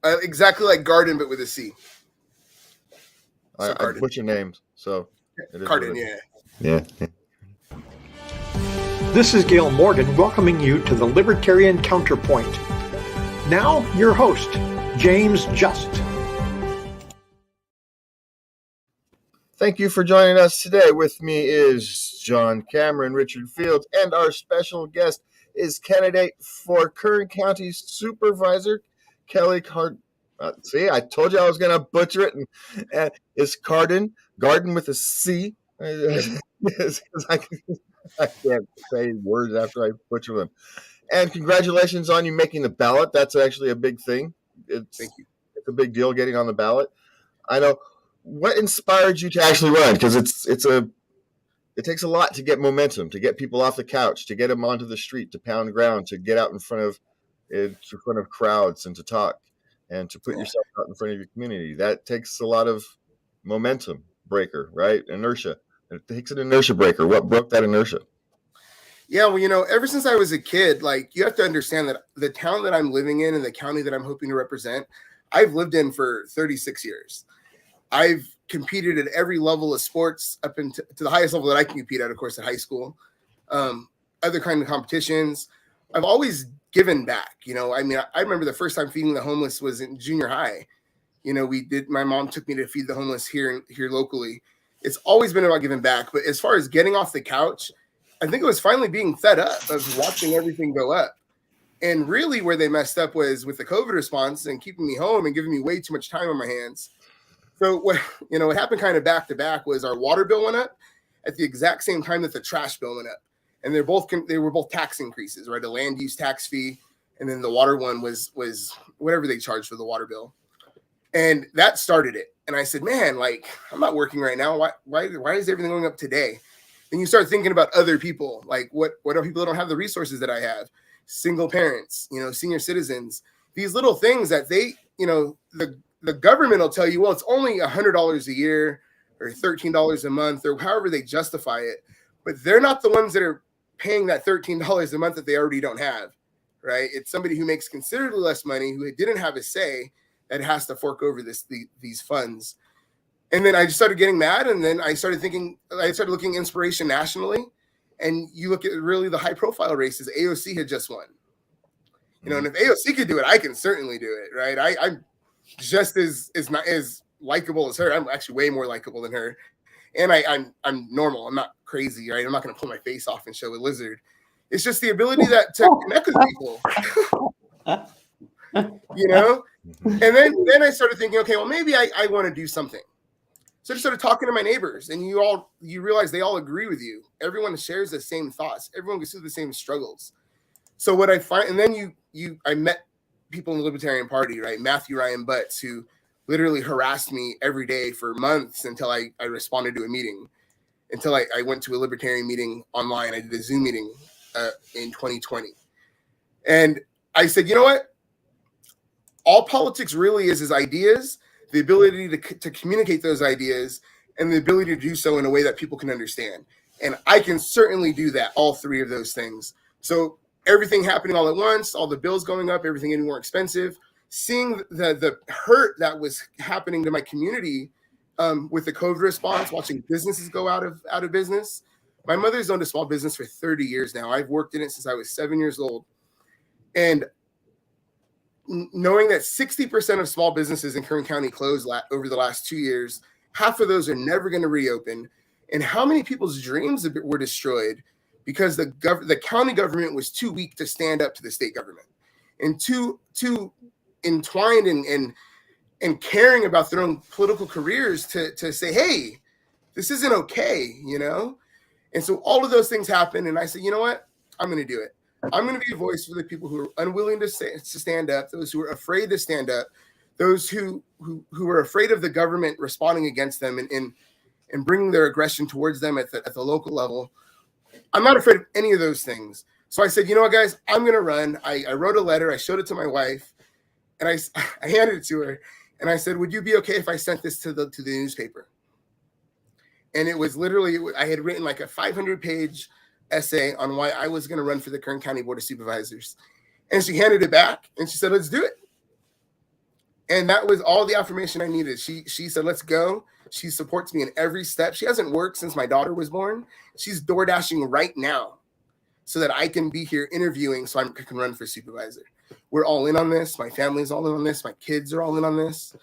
Exactly like Garden, but with a C. So I butcher names, so it is Carden, yeah. This is Gail Morgan welcoming you to the Libertarian Counterpoint. Now, your host, James Just. Thank you for joining us today. With me is John Cameron, Richard Fields, and our special guest is candidate for Kern County Supervisor, Kelly Carden. See, I told you I was going to butcher it. And it's Garden with a C. I can't say words after I butcher them. And congratulations on you making the ballot. That's actually a big thing. Thank you. It's a big deal getting on the ballot. I know. What inspired you to actually run? Because it takes a lot to get momentum, to get people off the couch, to get them onto the street, to pound ground, to get out in front of crowds and to talk and to put yourself out in front of your community. That takes a lot of momentum breaker, right? Inertia. It takes an inertia breaker. What broke that inertia? Yeah, well, ever since I was a kid, you have to understand that the town that I'm living in and the county that I'm hoping to represent, I've lived in for 36 years. I've competed at every level of sports up to the highest level that I can compete at, of course, at high school, other kind of competitions. I've always given back. I remember the first time feeding the homeless was in junior high. My mom took me to feed the homeless here locally. It's always been about giving back. But as far as getting off the couch, I think it was finally being fed up of watching everything go up. And really where they messed up was with the COVID response and keeping me home and giving me way too much time on my hands. So what happened kind of back to back was our water bill went up at the exact same time that the trash bill went up. And they were both tax increases, right? A land use tax fee. And then the water one was whatever they charged for the water bill. And that started it. And I said, man, I'm not working right now. Why is everything going up today? Then you start thinking about other people. What are people that don't have the resources that I have? Single parents, senior citizens, these little things that they, the government will tell you, well, it's only $100 a year or $13 a month or however they justify it. But they're not the ones that are paying that $13 a month that they already don't have, right? It's somebody who makes considerably less money, who didn't have a say, that has to fork over these funds. And then I just started getting mad. And then I started looking inspiration nationally. And you look at really the high profile races, AOC had just won. And if AOC could do it, I can certainly do it, right? I'm just as likable as her. I'm actually way more likable than her. And I'm normal. I'm not crazy, right? I'm not going to pull my face off and show a lizard. It's just the ability to connect with people, And then I started thinking, okay, well, maybe I want to do something. So I just started talking to my neighbors, and you realize they all agree with you. Everyone shares the same thoughts. Everyone goes through the same struggles. So what I find, and then I met people in the Libertarian Party, right? Matthew Ryan Butts, who literally harassed me every day for months until I responded to a meeting, until I went to a Libertarian meeting online. I did a Zoom meeting in 2020. And I said, you know what? All politics really is ideas, the ability to communicate those ideas, and the ability to do so in a way that people can understand. And I can certainly do that, all three of those things. So everything happening all at once, all the bills going up, everything getting more expensive, seeing the hurt that was happening to my community with the COVID response, watching businesses go out of business. My mother's owned a small business for 30 years now. I've worked in it since I was 7 years old. And knowing that 60% of small businesses in Kern County closed over the last 2 years, half of those are never going to reopen. And how many people's dreams were destroyed because the county government was too weak to stand up to the state government, and too entwined and caring about their own political careers to say, hey, this isn't okay, And so all of those things happened. And I said, you know what? I'm going to do it. I'm going to be a voice for the people who are unwilling to stand up, those who are afraid to stand up, those who are afraid of the government responding against them and bringing their aggression towards them at the local level. I'm not afraid of any of those things. So I said, you know what, guys, I'm going to run. I wrote a letter. I showed it to my wife, and I handed it to her. And I said, would you be okay if I sent this to the newspaper? And it was literally, I had written like a 500-page essay on why I was going to run for the Kern County Board of Supervisors. And she handed it back and she said, let's do it. And that was all the affirmation I needed. She said, let's go. She supports me in every step. She hasn't worked since my daughter was born. She's door dashing right now so that I can be here interviewing so I can run for supervisor. We're all in on this. My family's all in on this. My kids are all in on this.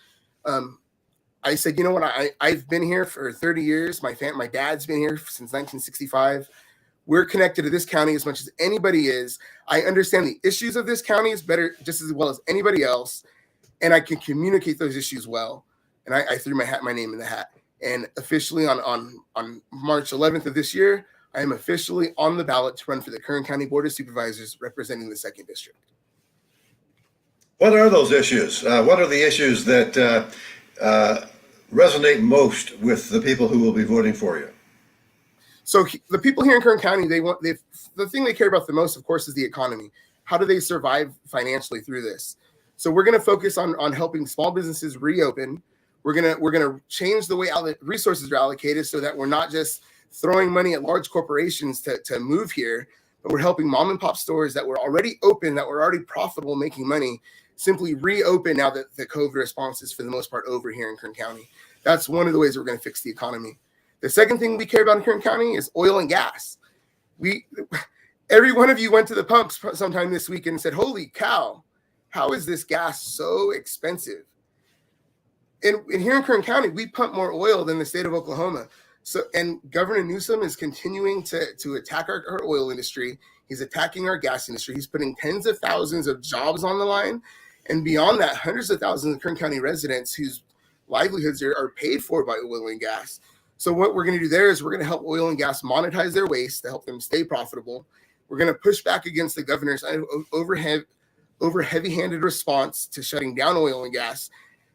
I said, you know what? I've been here for 30 years. My dad's been here since 1965. We're connected to this county as much as anybody is. I understand the issues of this county is better, just as well as anybody else. And I can communicate those issues well. And I threw my name in the hat. And officially on March 11th of this year, I am officially on the ballot to run for the Kern County Board of Supervisors representing the 2nd District. What are those issues? What are the issues that resonate most with the people who will be voting for you? So the people here in Kern County, the thing they care about the most, of course, is the economy. How do they survive financially through this? So we're going to focus on helping small businesses reopen. We're gonna change the way resources are allocated so that we're not just throwing money at large corporations to move here, but we're helping mom and pop stores that were already open, that were already profitable, making money, simply reopen now that the COVID response is for the most part over here in Kern County. That's one of the ways we're going to fix the economy. The second thing we care about in Kern County is oil and gas. Every one of you went to the pumps sometime this week and said, holy cow, how is this gas so expensive? And here in Kern County, we pump more oil than the state of Oklahoma. So, and Governor Newsom is continuing to attack our oil industry. He's attacking our gas industry. He's putting tens of thousands of jobs on the line. And beyond that, hundreds of thousands of Kern County residents whose livelihoods are paid for by oil and gas. So what we're going to do there is we're going to help oil and gas monetize their waste to help them stay profitable. We're going to push back against the governor's over heavy-handed response to shutting down oil and gas.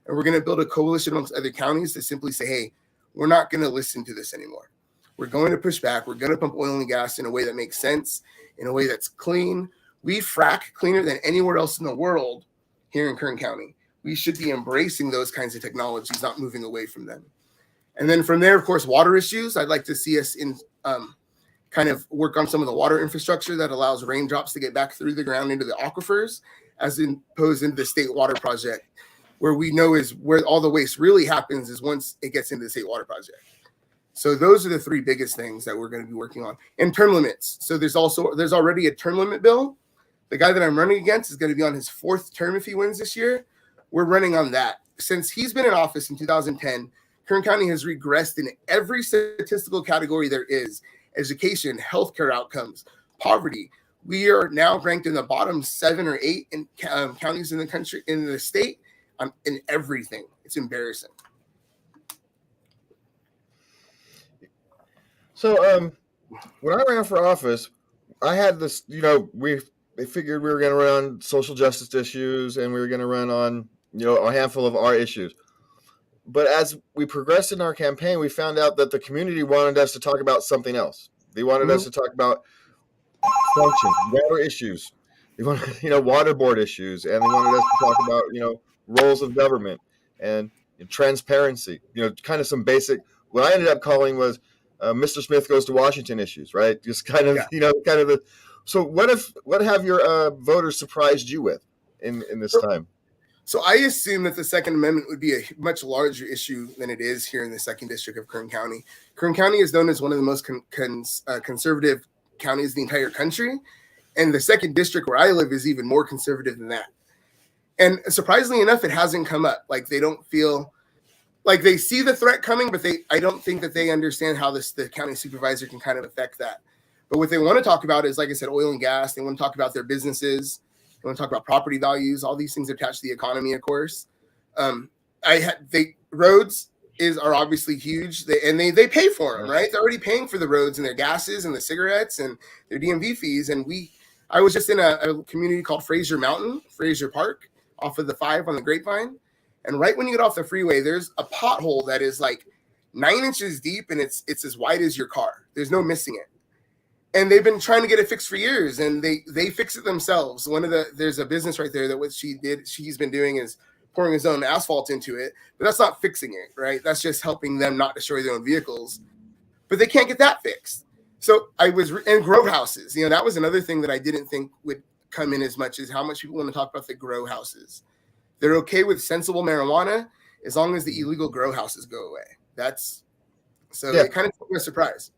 And we're going to build a coalition amongst other counties to simply say, hey, we're not going to listen to this anymore. We're going to push back. We're going to pump oil and gas in a way that makes sense, in a way that's clean. We frack cleaner than anywhere else in the world here in Kern County. We should be embracing those kinds of technologies, not moving away from them. And then from there, of course, water issues. I'd like to see us kind of work on some of the water infrastructure that allows raindrops to get back through the ground into the aquifers, as imposed into the state water project, where we know is where all the waste really happens is once it gets into the state water project. So those are the three biggest things that we're going to be working on. And term limits. So there's already a term limit bill. The guy that I'm running against is going to be on his 4th term if he wins this year. We're running on that. Since he's been in office in 2010, Kern County has regressed in every statistical category there is: education, healthcare outcomes, poverty. We are now ranked in the bottom 7 or 8 in counties in the country, in the state, in everything. It's embarrassing. So when I ran for office, I had this, they figured we were going to run on social justice issues and we were going to run on, a handful of our issues. But as we progressed in our campaign, we found out that the community wanted us to talk about something else. They wanted us to talk about function, water issues. They wanted, water board issues, and they wanted us to talk about, roles of government and transparency. Kind of some basic. What I ended up calling was Mr. Smith goes to Washington issues, right? Just kind of, kind of. So what have your voters surprised you with in this time? So I assume that the Second Amendment would be a much larger issue than it is here in the 2nd District of Kern County. Kern County is known as one of the most conservative counties in the entire country. And the 2nd District where I live is even more conservative than that. And surprisingly enough, it hasn't come up. Like, they don't feel like they see the threat coming, but I don't think that they understand how the county supervisor can kind of affect that. But what they want to talk about is, like I said, oil and gas. They want to talk about their businesses. They want to talk about property values, all these things attached to the economy, of course. Roads are obviously huge, and they pay for them, right? They're already paying for the roads and their gases and the cigarettes and their DMV fees. And I was just in a community called Fraser Park, off of the 5 on the Grapevine. And right when you get off the freeway, there's a pothole that is like 9 inches deep, and it's as wide as your car. There's no missing it. And they've been trying to get it fixed for years, and they fix it themselves. There's a business right there that what she's been doing is pouring his own asphalt into it, but that's not fixing it, right? That's just helping them not destroy their own vehicles. But they can't get that fixed. So and grow houses. That was another thing that I didn't think would come in as much as how much people want to talk about the grow houses. They're okay with sensible marijuana as long as the illegal grow houses go away. It kind of took me a surprise.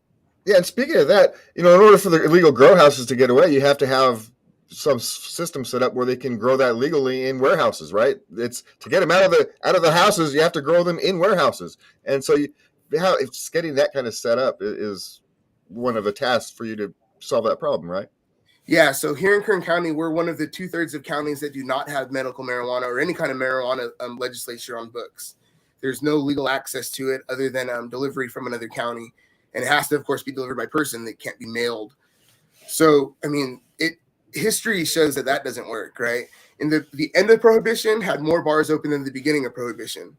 Yeah, and speaking of that, in order for the illegal grow houses to get away, you have to have some system set up where they can grow that legally in warehouses, right? It's to get them out of the houses, you have to grow them in warehouses, and so it's getting that kind of set up is one of the tasks for you to solve that problem, right? Yeah, so here in Kern County, we're one of the 2/3 of counties that do not have medical marijuana or any kind of marijuana legislature on books. There's no legal access to it other than delivery from another county, and it has to, of course, be delivered by person. That can't be mailed. So, I mean, history shows that doesn't work, right? In the end of Prohibition had more bars open than the beginning of Prohibition.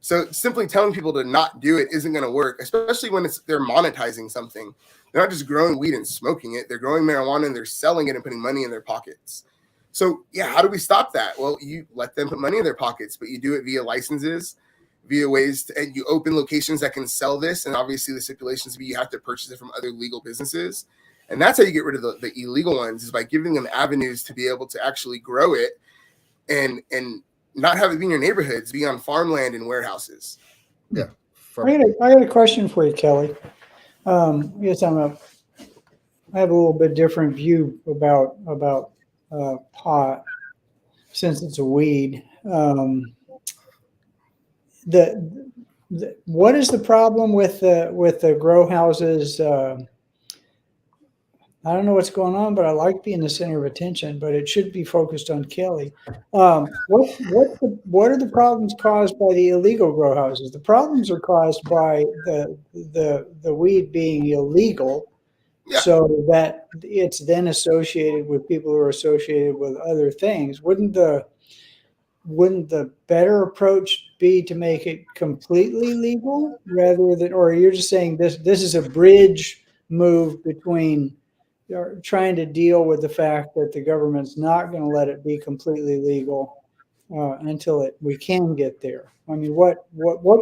So simply telling people to not do it isn't going to work, especially when they're monetizing something. They're not just growing weed and smoking it. They're growing marijuana and they're selling it and putting money in their pockets. So, yeah, how do we stop that? Well, you let them put money in their pockets, but you do it via licenses, via ways and you open locations that can sell this. And obviously the stipulations be you have to purchase it from other legal businesses. And that's how you get rid of the illegal ones, is by giving them avenues to be able to actually grow it and not have it be in your neighborhoods, be on farmland and warehouses. Yeah. I got a question for you, Kelly. Yes, I have a little bit different view about pot, since it's a weed. What is the problem with the grow houses? I don't know what's going on, but I like being the center of attention, but it should be focused on Kelly. What are the problems caused by the illegal grow houses? The problems are caused by the weed being illegal, so that it's then associated with people who are associated with other things. Wouldn't the better approach be to make it completely legal rather than, or you're just saying this is a bridge move between trying to deal with the fact that the government's not going to let it be completely legal until we can get there? I mean, what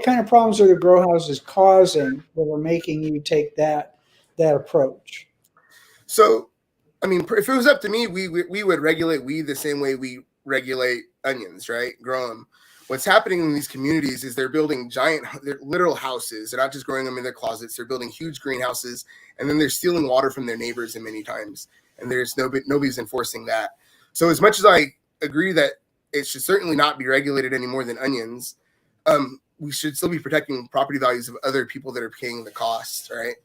kind of problems are the grow houses causing that are making you take that approach? So, I mean, if it was up to me, we would regulate weed the same way we regulate onions, right? Grow them. What's happening in these communities is they're building they're literal houses. They're not just growing them in their closets. They're building huge greenhouses, and then they're stealing water from their neighbors in many times. And there's nobody's enforcing that. So as much as I agree that it should certainly not be regulated any more than onions, we should still be protecting property values of other people that are paying the cost, right?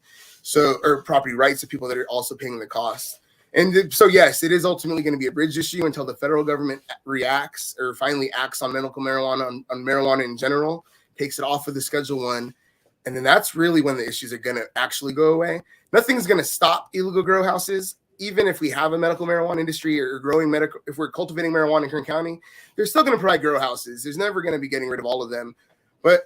So, or property rights of people that are also paying the cost. And so, yes, it is ultimately going to be a bridge issue until the federal government reacts or finally acts on medical marijuana, on marijuana in general, takes it off of the Schedule I. And then that's really when the issues are going to actually go away. Nothing's going to stop illegal grow houses. Even if we have a medical marijuana industry or if we're cultivating marijuana in Kern County, they're still going to provide grow houses. There's never going to be getting rid of all of them. But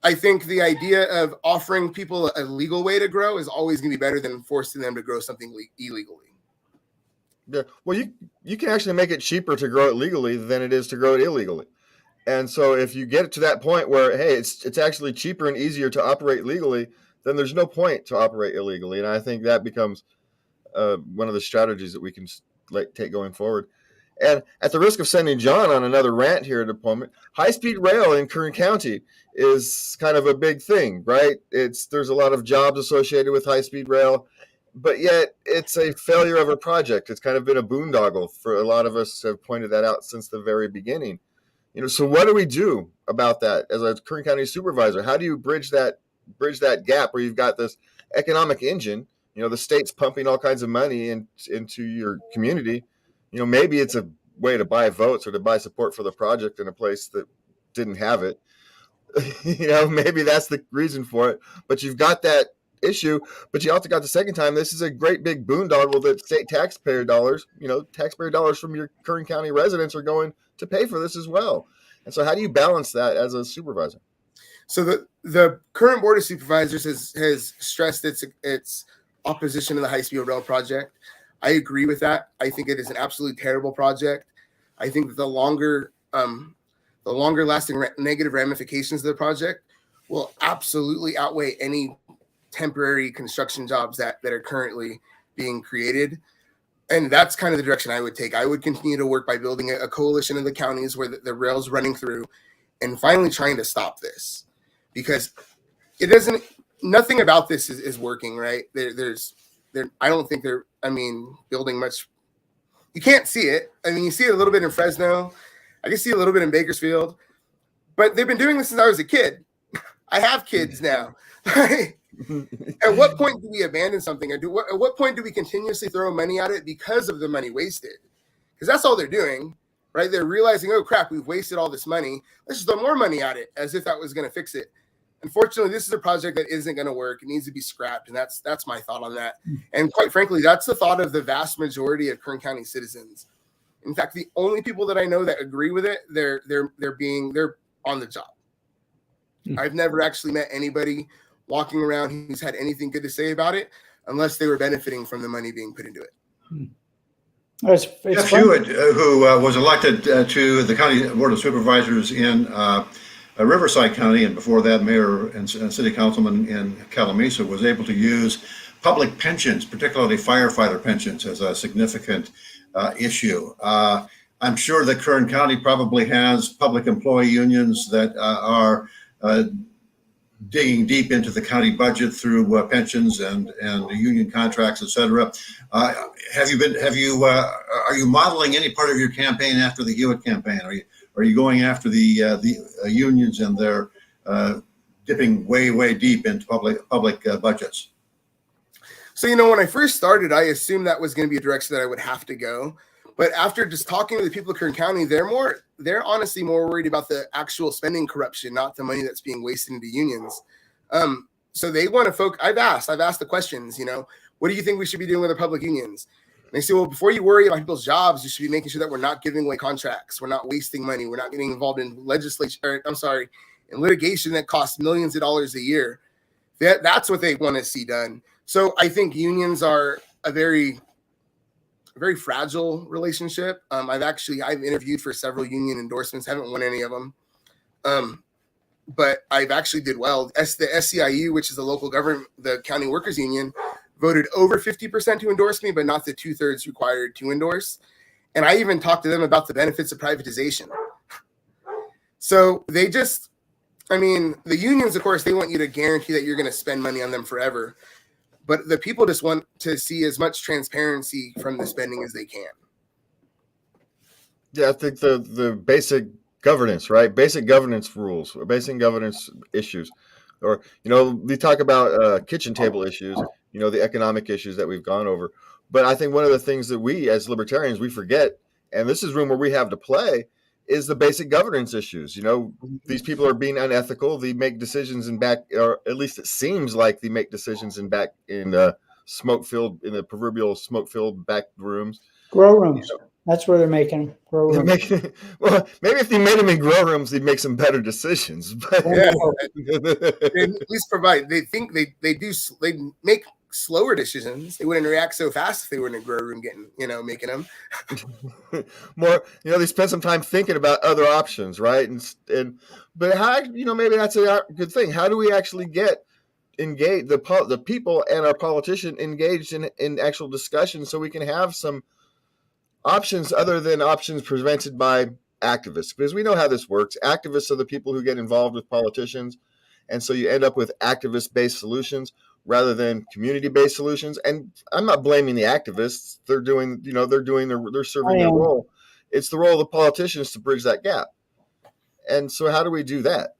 I think the idea of offering people a legal way to grow is always going to be better than forcing them to grow something illegally. Yeah. Well, you can actually make it cheaper to grow it legally than it is to grow it illegally. And so if you get it to that point where, hey, it's actually cheaper and easier to operate legally, then there's no point to operate illegally. And I think that becomes one of the strategies that we can take going forward. And at the risk of sending John on another rant here at the moment, high-speed rail in Kern County is kind of a big thing, right? There's a lot of jobs associated with high-speed rail, but yet it's a failure of a project. It's kind of been a boondoggle for a lot of us have pointed that out since the very beginning. So what do we do about that as a Kern County supervisor? How do you bridge that gap where you've got this economic engine, the state's pumping all kinds of money into your community. Maybe it's a way to buy votes or to buy support for the project in a place that didn't have it. Maybe that's the reason for it. But you've got that issue, but you also got the second time. This is a great big boondoggle that state taxpayer dollars, taxpayer dollars from your Kern County residents are going to pay for this as well. And so how do you balance that as a supervisor? So the current board of supervisors has stressed its opposition to the high-speed rail project. I agree with that. I think it is an absolutely terrible project. I think that the longer lasting negative ramifications of the project will absolutely outweigh any temporary construction jobs that are currently being created. And that's kind of the direction I would take. I would continue to work by building a coalition of the counties where the rail's running through and finally trying to stop this, because it doesn't, nothing about this is working, right? I don't think they're, building much. You can't see it. You see it a little bit in Fresno. I can see a little bit in Bakersfield, but they've been doing this since I was a kid. I have kids now. At what point do we abandon something, or at what point do we continuously throw money at it because of the money wasted? Because that's all they're doing, right? They're realizing, oh crap, we've wasted all this money. Let's just throw more money at it, as if that was going to fix it. Unfortunately, this is a project that isn't going to work. It needs to be scrapped, and that's my thought on that. And quite frankly, that's the thought of the vast majority of Kern County citizens. In fact, the only people that I know that agree with it, they're on the job. I've never actually met anybody walking around who's had anything good to say about it, unless they were benefiting from the money being put into it. Jeff Hewitt, who was elected to the County Board of Supervisors in Riverside County, and before that mayor and city councilman in Calamasa, was able to use public pensions, particularly firefighter pensions, as a significant issue. I'm sure that Kern County probably has public employee unions that are digging deep into the county budget through pensions and union contracts, et cetera. Are you modeling any part of your campaign after the Hewitt campaign? Are you going after the unions and they're dipping way deep into public budgets? So, when I first started, I assumed that was going to be a direction that I would have to go. But after just talking to the people of Kern County, they're honestly more worried about the actual spending corruption, not the money that's being wasted into unions. So they want to focus. I've asked the questions, what do you think we should be doing with the public unions? And they say, well, before you worry about people's jobs, you should be making sure that we're not giving away contracts. We're not wasting money. We're not getting involved in in litigation that costs millions of dollars a year. That's what they want to see done. So I think unions are a very fragile relationship. I've interviewed for several union endorsements, haven't won any of them. But I've actually did well. The SCIU, which is the local government, the county workers union, voted over 50% to endorse me, but not the 2/3 required to endorse. And I even talked to them about the benefits of privatization. So they just, the unions, of course, they want you to guarantee that you're going to spend money on them forever. But the people just want to see as much transparency from the spending as they can. Yeah, I think the basic governance, right? Basic governance rules, or basic governance issues. Or, we talk about kitchen table issues, the economic issues that we've gone over. But I think one of the things that we, as libertarians, we forget, and this is room where we have to play, is the basic governance issues. These people are being unethical. They make decisions or at least it seems like they make decisions in the proverbial smoke-filled back rooms. Grow rooms. That's where they're making them. Grow rooms. Well, maybe if they made them in grow rooms, they'd make some better decisions. But yeah, they at least provide. They think they make slower decisions. They wouldn't react so fast if they were in a grow room making them. More, they spend some time thinking about other options, right? But how, maybe that's a good thing. How do we actually get engaged, the people and our politician engaged in actual discussion, so we can have some options other than options presented by activists? Because we know how this works. Activists are the people who get involved with politicians, and so you end up with activist-based solutions rather than community-based solutions. And I'm not blaming the activists. They're serving their role. It's the role of the politicians to bridge that gap. And so how do we do that?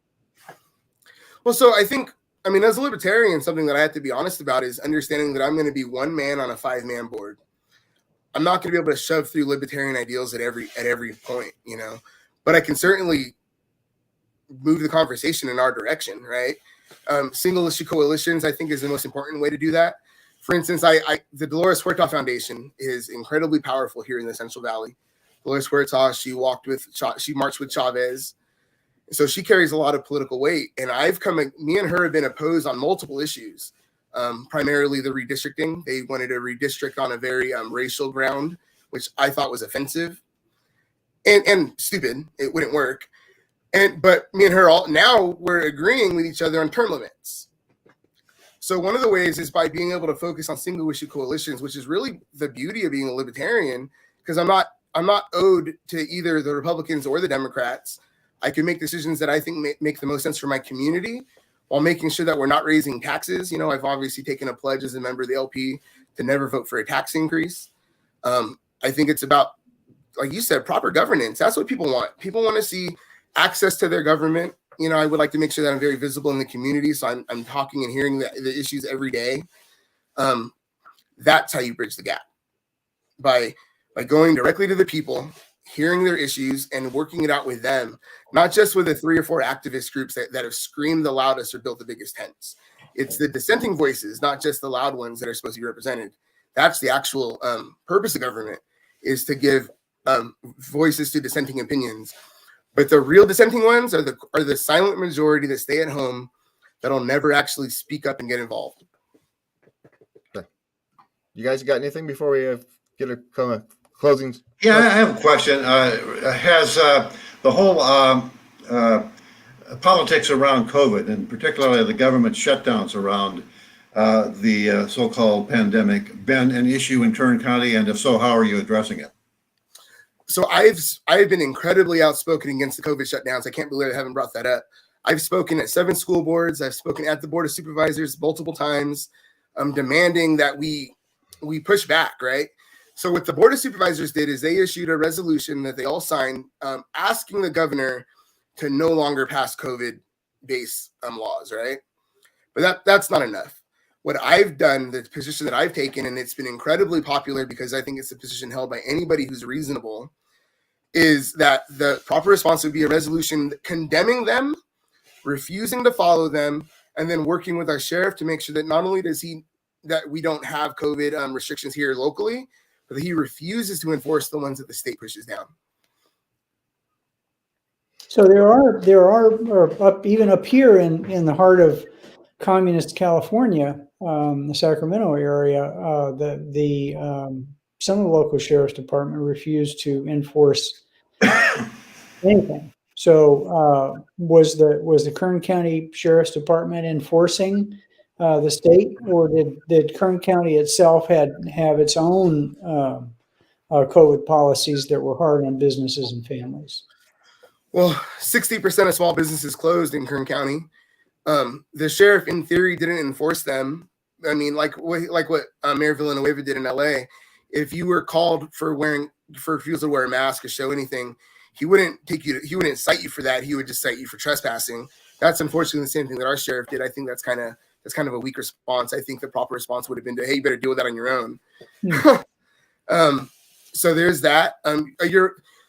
Well, so I think, as a libertarian, something that I have to be honest about is understanding that I'm going to be one man on a 5-man board. I'm not going to be able to shove through libertarian ideals at every point, but I can certainly move the conversation in our direction, right? Single issue coalitions, I think, is the most important way to do that. For instance, the Dolores Huerta Foundation is incredibly powerful here in the Central Valley. Dolores Huerta, she marched with Chavez. So she carries a lot of political weight. And me and her have been opposed on multiple issues, primarily the redistricting. They wanted to redistrict on a very racial ground, which I thought was offensive and stupid. It wouldn't work. But me and her now we're agreeing with each other on term limits. So one of the ways is by being able to focus on single issue coalitions, which is really the beauty of being a libertarian, because I'm not owed to either the Republicans or the Democrats. I can make decisions that I think make the most sense for my community while making sure that we're not raising taxes. You know, I've obviously taken a pledge as a member of the LP to never vote for a tax increase. I think it's about, like you said, proper governance. That's what people want. People want to see access to their government. You know, I would like to make sure that I'm very visible in the community. So I'm talking and hearing the issues every day. That's how you bridge the gap, by going directly to the people, hearing their issues and working it out with them, not just with the 3 or 4 activist groups that have screamed the loudest or built the biggest tents. It's the dissenting voices, not just the loud ones that are supposed to be represented. That's the actual purpose of government, is to give voices to dissenting opinions. But the real dissenting ones are the silent majority that stay at home, that'll never actually speak up and get involved. Okay. You guys got anything before we get a closing? Yeah, I have a question. Has the whole politics around COVID, and particularly the government shutdowns around the so-called pandemic, been an issue in Kern County? And if so, how are you addressing it? So I've been incredibly outspoken against the COVID shutdowns. I can't believe I haven't brought that up. I've spoken at 7 school boards. I've spoken at the Board of Supervisors multiple times, demanding that we push back, right? So what the Board of Supervisors did is they issued a resolution that they all signed, asking the governor to no longer pass COVID-based laws, right? But that's not enough. What I've done, the position that I've taken, and it's been incredibly popular because I think it's a position held by anybody who's reasonable, is that the proper response would be a resolution condemning them, refusing to follow them, and then working with our sheriff to make sure that not only that we don't have COVID restrictions here locally, but that he refuses to enforce the ones that the state pushes down. So there are even up here in the heart of communist California, the Sacramento area, some of the local sheriff's department refused to enforce anything. So was the Kern County Sheriff's Department enforcing the state, or did Kern County itself have its own COVID policies that were hard on businesses and families? Well, 60% of small businesses closed in Kern County. The sheriff, in theory, didn't enforce them. I mean, like what Mayor Villanueva did in LA. If you were called for refusal to wear a mask or show anything, he wouldn't cite you for that. He would just cite you for trespassing. That's unfortunately the same thing that our sheriff did. I think that's kind of a weak response. I think the proper response would have been to, hey, you better deal with that on your own. So there's that.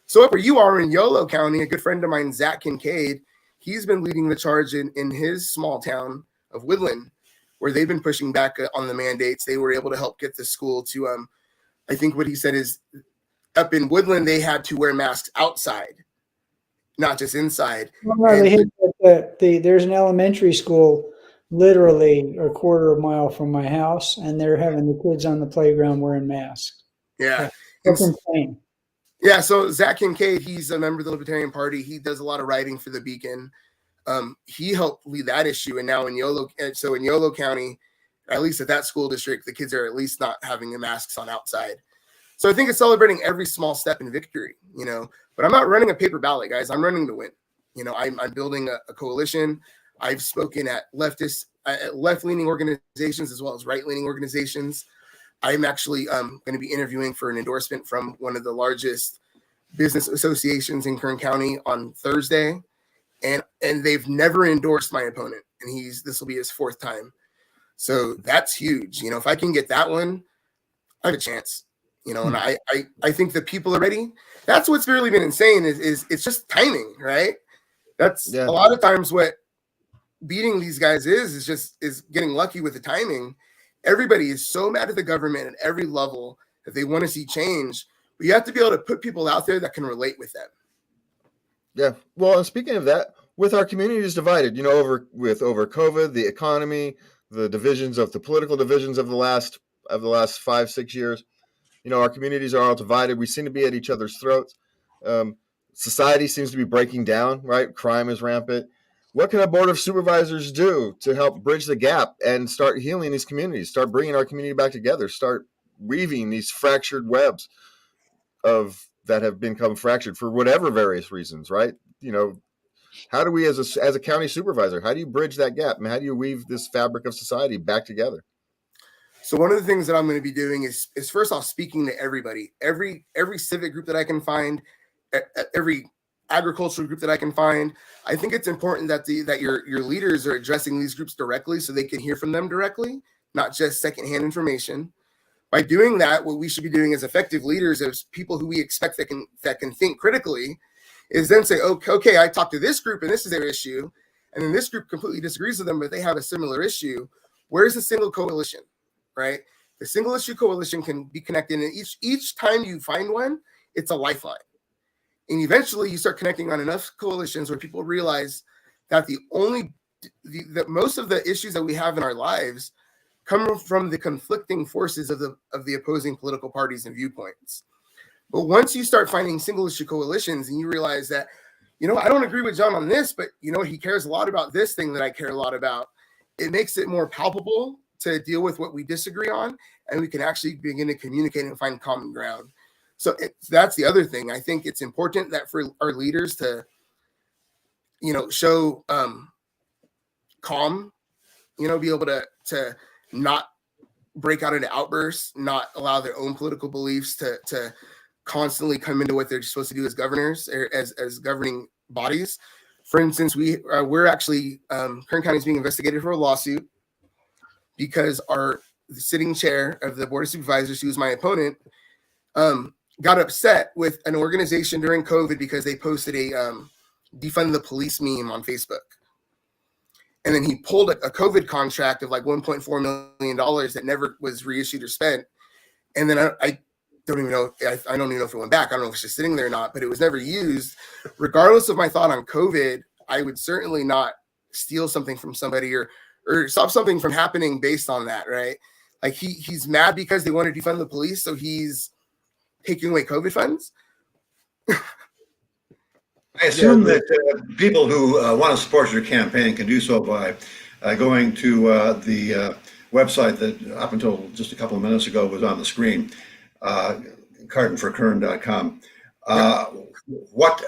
So up where you are in Yolo County, a good friend of mine, Zach Kincaid, he's been leading the charge in his small town of Woodland, where they've been pushing back on the mandates. They were able to help get the school to, I think what he said is, up in Woodland, they had to wear masks outside, not just inside. Well, there's an elementary school literally a quarter of a mile from my house, and they're having the kids on the playground wearing masks. Yeah. That's insane. Yeah, so Zach Kincaid, he's a member of the Libertarian Party. He does a lot of writing for the Beacon. He helped lead that issue, and now in Yolo County, at least at that school district, the kids are at least not having the masks on outside. So I think it's celebrating every small step in victory, but I'm not running a paper ballot, guys. I'm running to win. I'm building a coalition. I've spoken at left-leaning organizations as well as right-leaning organizations. I'm actually going to be interviewing for an endorsement from one of the largest business associations in Kern County on Thursday, and they've never endorsed my opponent, and this will be his 4th time. So that's huge. If I can get that one, I have a chance. And I think the people are ready. That's what's really been insane is it's just timing, right? That's a lot of times what beating these guys is getting lucky with the timing. Everybody is so mad at the government at every level that they want to see change, but you have to be able to put people out there that can relate with them. Yeah. Well, and speaking of that, with our communities divided, over COVID, the economy, the political divisions of the last 5-6 years, our communities are all divided. We seem to be at each other's throats. Society seems to be breaking down, right? Crime is rampant. what can a board of supervisors do to help bridge the gap and start healing these communities, start bringing our community back together, start weaving these fractured webs that have become fractured for whatever various reasons, right? How do we, as a county supervisor, how do you bridge that gap? And how do you weave this fabric of society back together? So one of the things that I'm going to be doing is first off speaking to everybody, every civic group that I can find, every agricultural group that I can find. I think it's important that your leaders are addressing these groups directly so they can hear from them directly, not just secondhand information. By doing that, what we should be doing as effective leaders, as people who we expect that can think critically, is then say, okay, I talked to this group and this is their issue, and then this group completely disagrees with them, but they have a similar issue. Where's the single coalition, right? The single issue coalition can be connected, and each time you find one, it's a lifeline. And eventually you start connecting on enough coalitions where people realize that that most of the issues that we have in our lives come from the conflicting forces of the opposing political parties and viewpoints. But once you start finding single issue coalitions and you realize that, I don't agree with John on this, but he cares a lot about this thing that I care a lot about, it makes it more palpable to deal with what we disagree on, and we can actually begin to communicate and find common ground. So that's the other thing. I think it's important that for our leaders to, show calm, be able to not break out into outbursts, not allow their own political beliefs to constantly come into what they're supposed to do as governors or as governing bodies. For instance, we're actually Kern County is being investigated for a lawsuit because the sitting chair of the Board of Supervisors, who was my opponent, got upset with an organization during COVID because they posted a defund the police meme on Facebook. And then he pulled a COVID contract of like $1.4 million that never was reissued or spent. And then I don't even know. I don't even know if it went back. I don't know if it's just sitting there or not, but it was never used. Regardless of my thought on COVID, I would certainly not steal something from somebody or stop something from happening based on that, right? Like he's mad because they want to defund the police, so he's taking away COVID funds. I assume that people who want to support your campaign can do so by going to the website that up until just a couple of minutes ago was on the screen, cardenforkern.com. What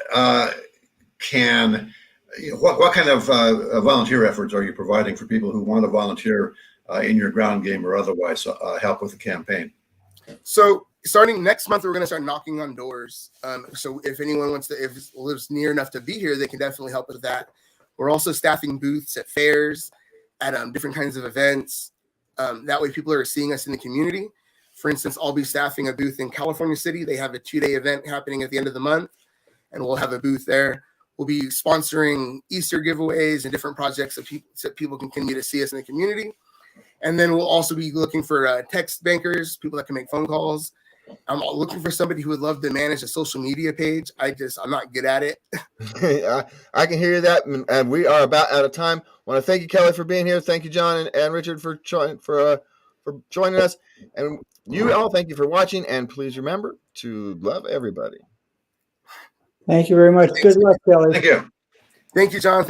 kind of volunteer efforts are you providing for people who want to volunteer in your ground game or otherwise help with the campaign? So starting next month, we're going to start knocking on doors. So if anyone lives near enough to be here, they can definitely help with that. We're also staffing booths at fairs, at different kinds of events. That way people are seeing us in the community. For instance, I'll be staffing a booth in California City. They have a 2-day event happening at the end of the month, and we'll have a booth there. We'll be sponsoring Easter giveaways and different projects so people can continue to see us in the community. And then we'll also be looking for text bankers, people that can make phone calls. I'm looking for somebody who would love to manage a social media page. I'm not good at it. I can hear that, and we are about out of time. I want to thank you, Kelly, for being here. Thank you, John and Richard, for joining us. And you all, thank you for watching. And please remember to love everybody. Thank you very much. Good luck, Kelly. Thank you. Thank you, John.